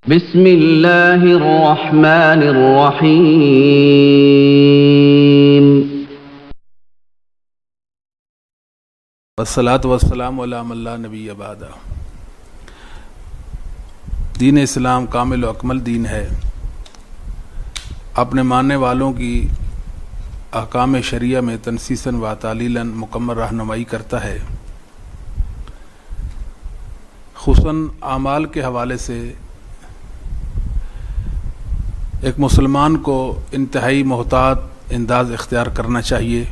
بسم اللہ الرحمن الرحیم۔ والصلاة والسلام علی من لا نبی بعد۔ دین اسلام کامل و اکمل دین ہے، اپنے ماننے والوں کی احکام شریعہ میں تنسیصاً و تعلیلاً مکمل رہنمائی کرتا ہے۔ خصوصاً اعمال کے حوالے سے ایک مسلمان کو انتہائی محتاط انداز اختیار کرنا چاہیے۔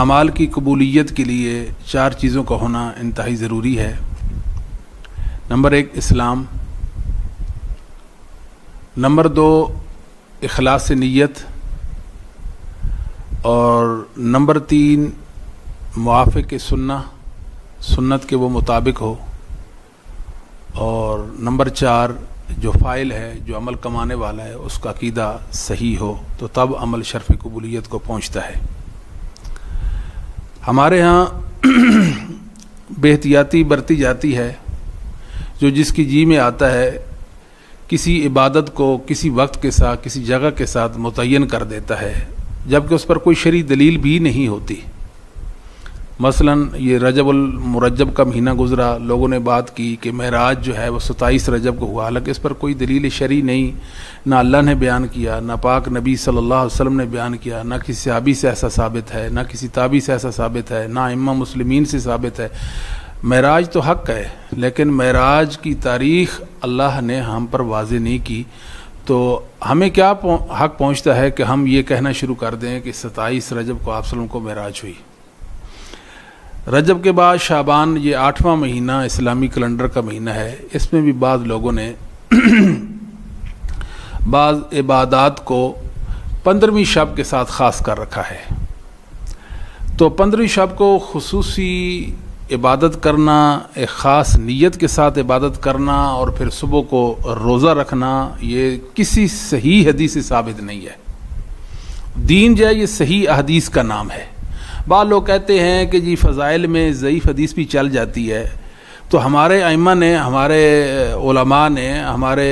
اعمال کی قبولیت کے لیے 4 چیزوں کا ہونا انتہائی ضروری ہے۔ نمبر 1 اسلام، نمبر 2 اخلاص نیت، اور نمبر 3 موافق سنت کے وہ مطابق ہو، اور نمبر 4 جو فاعل ہے، جو عمل کمانے والا ہے، اس کا عقیدہ صحیح ہو، تو تب عمل شرف قبولیت کو پہنچتا ہے۔ ہمارے ہاں بے احتیاطی برتی جاتی ہے، جو جس کی جی میں آتا ہے کسی عبادت کو کسی وقت کے ساتھ کسی جگہ کے ساتھ متعین کر دیتا ہے، جبکہ اس پر کوئی شرعی دلیل بھی نہیں ہوتی۔ مثلا یہ رجب المرجب کا مہینہ گزرا، لوگوں نے بات کی کہ معراج جو ہے وہ 27 رجب کو ہوا، حالانکہ اس پر کوئی دلیل شرعی نہیں، نہ اللہ نے بیان کیا، نہ پاک نبی صلی اللہ علیہ وسلم نے بیان کیا، نہ کسی صحابی سے ایسا ثابت ہے، نہ کسی تابعی سے ایسا ثابت ہے، نہ ائمہ مسلمین سے ثابت ہے۔ معراج تو حق ہے، لیکن معراج کی تاریخ اللہ نے ہم پر واضح نہیں کی، تو ہمیں کیا حق پہنچتا ہے کہ ہم یہ کہنا شروع کر دیں کہ 27 رجب کو آپ صلی اللہ علیہ وسلم کو معراج ہوئی۔ رجب کے بعد شعبان، یہ 8واں مہینہ اسلامی کیلنڈر کا مہینہ ہے، اس میں بھی بعض لوگوں نے بعض عبادات کو 15ویں شب کے ساتھ خاص کر رکھا ہے۔ تو 15ویں شب کو خصوصی عبادت کرنا، ایک خاص نیت کے ساتھ عبادت کرنا، اور پھر صبح کو روزہ رکھنا، یہ کسی صحیح حدیث سے ثابت نہیں ہے۔ دین جو ہے یہ صحیح احادیث کا نام ہے۔ بعض لوگ کہتے ہیں کہ جی فضائل میں ضعیف حدیث بھی چل جاتی ہے، تو ہمارے ائمہ نے، ہمارے علماء نے، ہمارے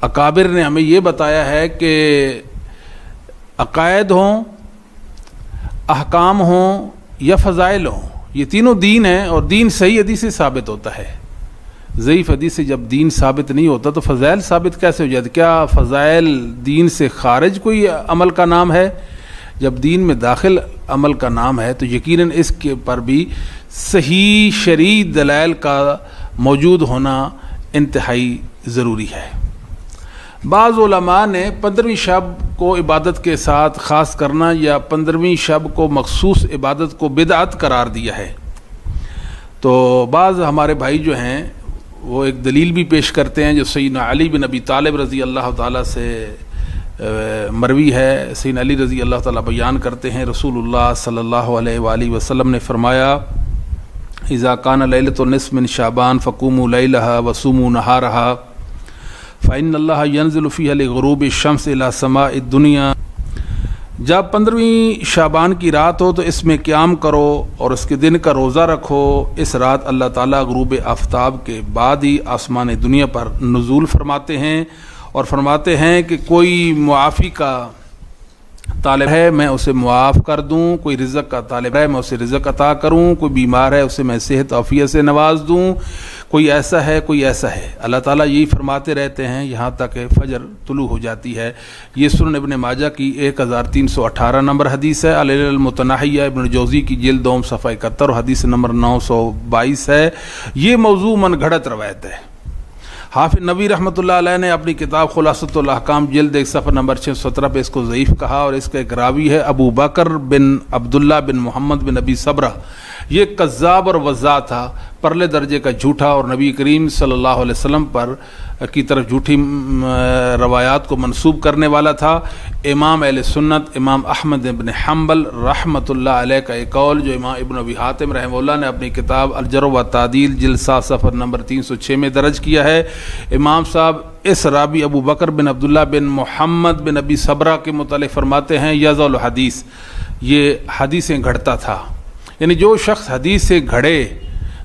اکابر نے ہمیں یہ بتایا ہے کہ عقائد ہوں، احکام ہوں یا فضائل ہوں، یہ تینوں دین ہیں، اور دین صحیح حدیث سے ثابت ہوتا ہے۔ ضعیف حدیث سے جب دین ثابت نہیں ہوتا تو فضائل ثابت کیسے ہو جاتے؟ کیا فضائل دین سے خارج کوئی عمل کا نام ہے؟ جب دین میں داخل عمل کا نام ہے تو یقیناً اس کے پر بھی صحیح شرعی دلائل کا موجود ہونا انتہائی ضروری ہے۔ بعض علماء نے 15ویں شب کو عبادت کے ساتھ خاص کرنا یا 15ویں شب کو مخصوص عبادت کو بدعت قرار دیا ہے۔ تو بعض ہمارے بھائی جو ہیں وہ ایک دلیل بھی پیش کرتے ہیں جو سیدنا علی بن ابی طالب رضی اللہ تعالیٰ سے مروی ہے۔ سیدنا علی رضی اللہ تعالیٰ بیان کرتے ہیں، رسول اللہ صلی اللہ علیہ وآلہ وسلم نے فرمایا، اذا کان لیلۃ النصف من شعبان فقوموا لیلہا وصوموا نہارہا فإن اللہ ینزل فیہا لغروب الشمس الی سماء الدنیا۔ جب 15ویں شعبان کی رات ہو تو اس میں قیام کرو اور اس کے دن کا روزہ رکھو، اس رات اللہ تعالیٰ غروب آفتاب کے بعد ہی آسمان دنیا پر نزول فرماتے ہیں، اور فرماتے ہیں کہ کوئی معافی کا طالب ہے میں اسے معاف کر دوں، کوئی رزق کا طالب ہے میں اسے رزق عطا کروں، کوئی بیمار ہے اسے میں صحت عافیت سے نواز دوں، کوئی ایسا ہے کوئی ایسا ہے۔ اللہ تعالیٰ یہی فرماتے رہتے ہیں یہاں تک کہ فجر طلوع ہو جاتی ہے۔ یہ سنن ابن ماجہ کی 1318 نمبر حدیث ہے۔ العلل المتناہیہ ابن جوزی کی جلد 2 صفحہ 71 اور حدیث نمبر 922 ہے۔ یہ موضوع من گھڑت روایت ہے۔ حافظ نبوی رحمۃ اللہ علیہ نے اپنی کتاب خلاصۃ الاحکام جلد 1 صفحہ نمبر 617 پہ اس کو ضعیف کہا، اور اس کا ایک راوی ہے ابو بکر بن عبداللہ بن محمد بن ابی صبرہ، یہ کذاب اور وضاع تھا، پرلے درجے کا جھوٹا، اور نبی کریم صلی اللہ علیہ وسلم پر کی طرف جھوٹی روایات کو منسوب کرنے والا تھا۔ امام اہل سنت امام احمد بن حنبل رحمۃ اللہ علیہ کا ایک قول جو امام ابن ابی حاتم رحمہ اللہ نے اپنی کتاب الجرح والتعدیل جلد 7 صفحہ نمبر 306 میں درج کیا ہے۔ امام صاحب اس راوی ابو بکر بن عبداللہ بن محمد بن ابی صبرہ کے متعلق فرماتے ہیں یضع الحدیث، یہ حدیثیں گھڑتا تھا، یعنی جو شخص حدیث سے گھڑے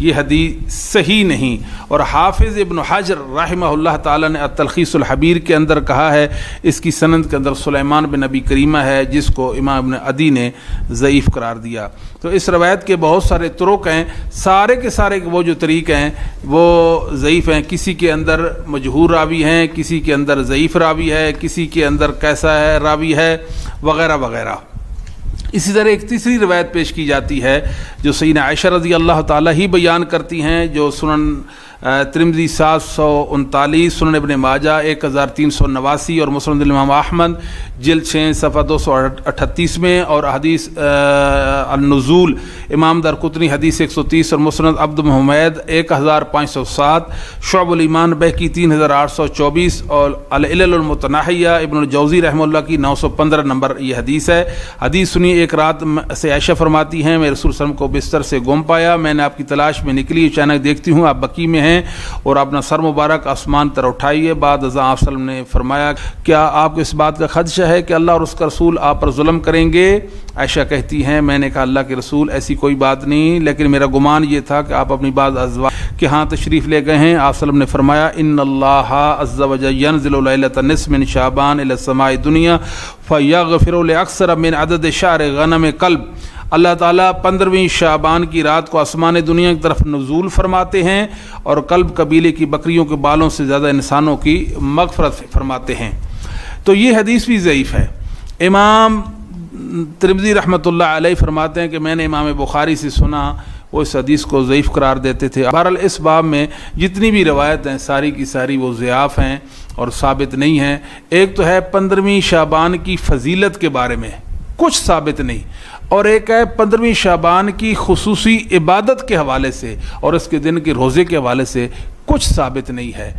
یہ حدیث صحیح نہیں. اور حافظ ابن حجر رحمہ اللہ تعالی نے التلخیص الحبیر کے اندر کہا ہے اس کی سند کے اندر سلیمان بن نبی کریمہ ہے جس کو امام ابن عدی نے ضعیف قرار دیا. تو اس روایت کے بہت سارے طرق ہیں، سارے کے سارے وہ جو طریق ہیں وہ ضعیف ہیں. کسی کے اندر مجہور راوی ہیں، کسی کے اندر ضعیف راوی ہے، کسی کے اندر کیسا ہے راوی ہے وغیرہ وغیرہ. اسی طرح ایک تیسری روایت پیش کی جاتی ہے جو سیدنا عائشہ رضی اللہ تعالیٰ ہی بیان کرتی ہیں، جو سنن ترمذی 739، سنن ابن ماجہ 1389 اور مسند الامام احمد جلد 6 صفحہ 238 میں، اور حدیث النزول امام دارقطنی حدیث 130 اور مسند عبد حمید 1507، شعب الایمان بہقی 3824 اور العلل المتناہیہ ابن الجوزی رحمہ اللہ کی 915 نمبر یہ حدیث ہے. حدیث سنی ایک رات سے عائشہ فرماتی ہیں میں رسول صلی اللہ علیہ وسلم کو بستر سے گم پایا، میں نے آپ کی تلاش میں نکلی، اچانک دیکھتی ہوں آپ بقی میں ہیں اور اپنا سر مبارک آسمان تر اٹھائیے. بعد ازاں آپ صلی اللہ علیہ وسلم نے فرمایا کیا آپ کو اس بات کا خدشہ ہے کہ اللہ اور اس کا رسول آپ پر ظلم کریں گے؟ عائشہ کہتی ہیں میں نے کہا اللہ کے رسول ایسی کوئی بات نہیں، لیکن میرا گمان یہ تھا کہ آپ اپنی بعض ازواج کے ہاں تشریف لے گئے ہیں. آپ صلی اللہ علیہ وسلم نے فرمایا ان اللہ عز وجل ينزل لیلۃ النصف من شعبان الى السماء الدنیا فیغفر لاکثر من عدد شعر غنم قلب. اللہ تعالیٰ 15ویں شعبان کی رات کو آسمان دنیا کی طرف نزول فرماتے ہیں اور قلب قبیلے کی بکریوں کے بالوں سے زیادہ انسانوں کی مغفرت فرماتے ہیں. تو یہ حدیث بھی ضعیف ہے. امام ترمذی رحمۃ اللہ علیہ فرماتے ہیں کہ میں نے امام بخاری سے سنا وہ اس حدیث کو ضعیف قرار دیتے تھے. بہرحال اس باب میں جتنی بھی روایت ہیں ساری کی ساری وہ ضعاف ہیں اور ثابت نہیں ہیں. ایک تو ہے 15ویں شعبان کی فضیلت کے بارے میں کچھ ثابت نہیں، اور ایک ہے 15ویں شعبان کی خصوصی عبادت کے حوالے سے اور اس کے دن کے روزے کے حوالے سے کچھ ثابت نہیں ہے.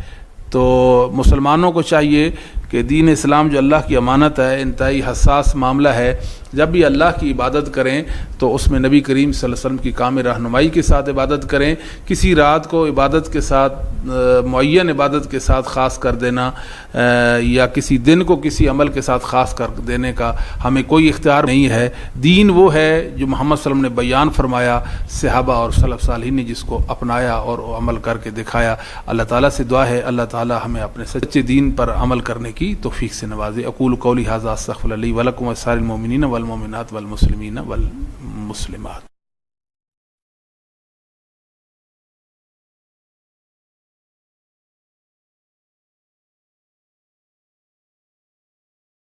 تو مسلمانوں کو چاہیے کہ دین اسلام جو اللہ کی امانت ہے، انتہائی حساس معاملہ ہے، جب بھی اللہ کی عبادت کریں تو اس میں نبی کریم صلی اللہ علیہ وسلم کی کامل رہنمائی کے ساتھ عبادت کریں. کسی رات کو عبادت کے ساتھ معین عبادت کے ساتھ خاص کر دینا یا کسی دن کو کسی عمل کے ساتھ خاص کر دینے کا ہمیں کوئی اختیار نہیں ہے. دین وہ ہے جو محمد صلی اللہ علیہ وسلم نے بیان فرمایا، صحابہ اور سلف صالحین نے جس کو اپنایا اور عمل کر کے دکھایا. اللہ تعالیٰ سے دعا ہے اللہ تعالیٰ ہمیں اپنے سچے دین پر عمل کرنے کی توفیق سے نوازے. اقول قولی ھذا استغفر اللہ لی ولکم ولسائر المؤمنین والمؤمنات والمسلمین والمسلمات.